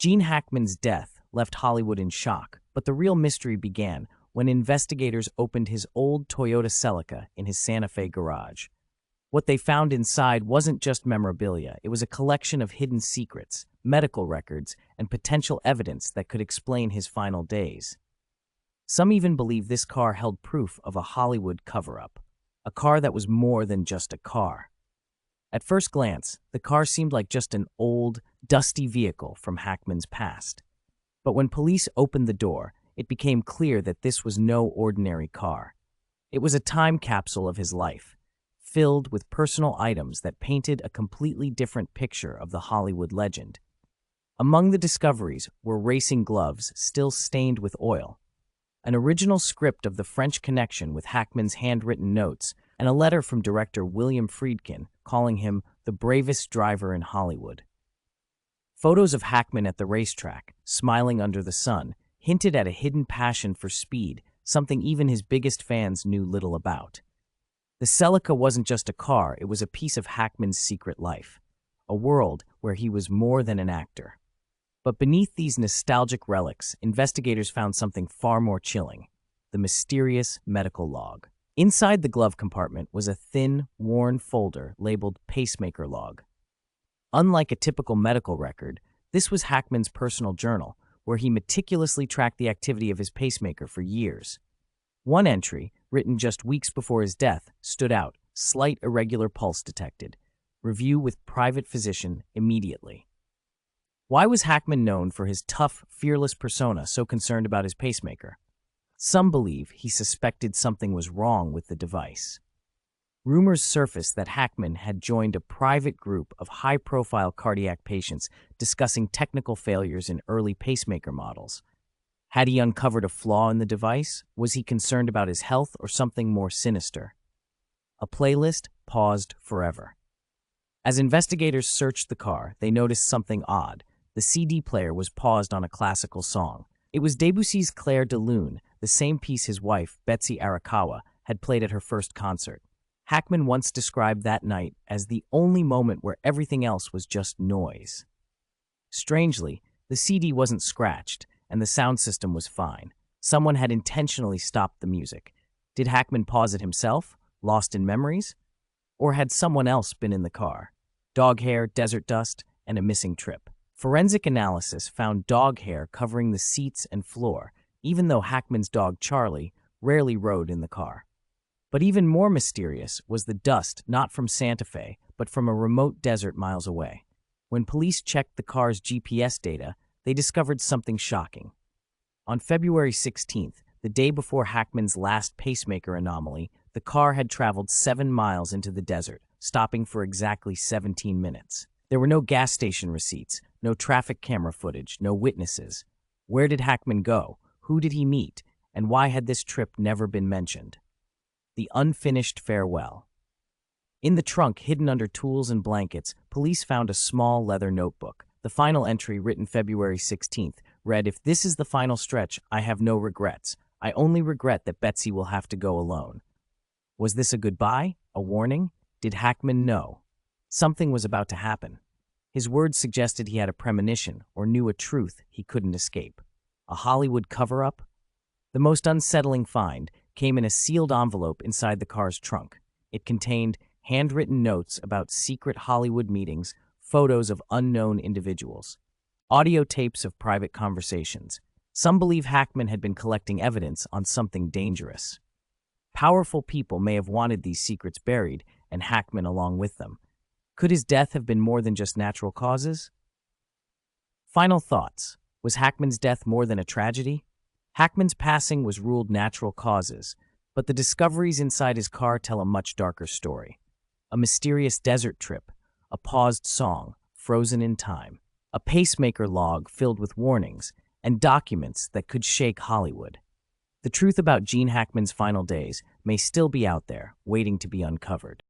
Gene Hackman's death left Hollywood in shock, but the real mystery began when investigators opened his old Toyota Celica in his Santa Fe garage. What they found inside wasn't just memorabilia, it was a collection of hidden secrets, medical records, and potential evidence that could explain his final days. Some even believe this car held proof of a Hollywood cover-up, a car that was more than just a car. At first glance, the car seemed like just an old, dusty vehicle from Hackman's past. But when police opened the door, it became clear that this was no ordinary car. It was a time capsule of his life, filled with personal items that painted a completely different picture of the Hollywood legend. Among the discoveries were racing gloves still stained with oil, an original script of The French Connection with Hackman's handwritten notes, and a letter from director William Friedkin calling him the bravest driver in Hollywood. Photos of Hackman at the racetrack, smiling under the sun, hinted at a hidden passion for speed, something even his biggest fans knew little about. The Celica wasn't just a car, it was a piece of Hackman's secret life, a world where he was more than an actor. But beneath these nostalgic relics, investigators found something far more chilling: the mysterious medical log. Inside the glove compartment was a thin, worn folder labeled pacemaker log. Unlike a typical medical record, this was Hackman's personal journal, where he meticulously tracked the activity of his pacemaker for years. One entry, written just weeks before his death, stood out: slight irregular pulse detected. Review with private physician immediately. Why was Hackman known for his tough, fearless persona so concerned about his pacemaker? Some believe he suspected something was wrong with the device. Rumors surfaced that Hackman had joined a private group of high-profile cardiac patients discussing technical failures in early pacemaker models. Had he uncovered a flaw in the device? Was he concerned about his health or something more sinister? A playlist paused forever. As investigators searched the car, they noticed something odd. The CD player was paused on a classical song. It was Debussy's Clair de Lune, the same piece his wife, Betsy Arakawa, had played at her first concert. Hackman once described that night as the only moment where everything else was just noise. Strangely, the CD wasn't scratched, and the sound system was fine. Someone had intentionally stopped the music. Did Hackman pause it himself, lost in memories? Or had someone else been in the car? Dog hair, desert dust, and a missing trip. Forensic analysis found dog hair covering the seats and floor, even though Hackman's dog Charlie rarely rode in the car. But even more mysterious was the dust not from Santa Fe, but from a remote desert miles away. When police checked the car's GPS data, they discovered something shocking. On February 16th, the day before Hackman's last pacemaker anomaly, the car had traveled 7 miles into the desert, stopping for exactly 17 minutes. There were no gas station receipts, no traffic camera footage, no witnesses. Where did Hackman go? Who did he meet? And why had this trip never been mentioned? The unfinished farewell. In the trunk, hidden under tools and blankets, police found a small leather notebook. The final entry, written February 16th, read, "If this is the final stretch, I have no regrets. I only regret that Betsy will have to go alone." Was this a goodbye? A warning? Did Hackman know? Something was about to happen. His words suggested he had a premonition or knew a truth he couldn't escape. A Hollywood cover-up? The most unsettling find came in a sealed envelope inside the car's trunk. It contained handwritten notes about secret Hollywood meetings, photos of unknown individuals, audio tapes of private conversations. Some believe Hackman had been collecting evidence on something dangerous. Powerful people may have wanted these secrets buried, and Hackman along with them. Could his death have been more than just natural causes? Final thoughts. Was Hackman's death more than a tragedy? Hackman's passing was ruled natural causes, but the discoveries inside his car tell a much darker story. A mysterious desert trip, a paused song, frozen in time, a pacemaker log filled with warnings, and documents that could shake Hollywood. The truth about Gene Hackman's final days may still be out there, waiting to be uncovered.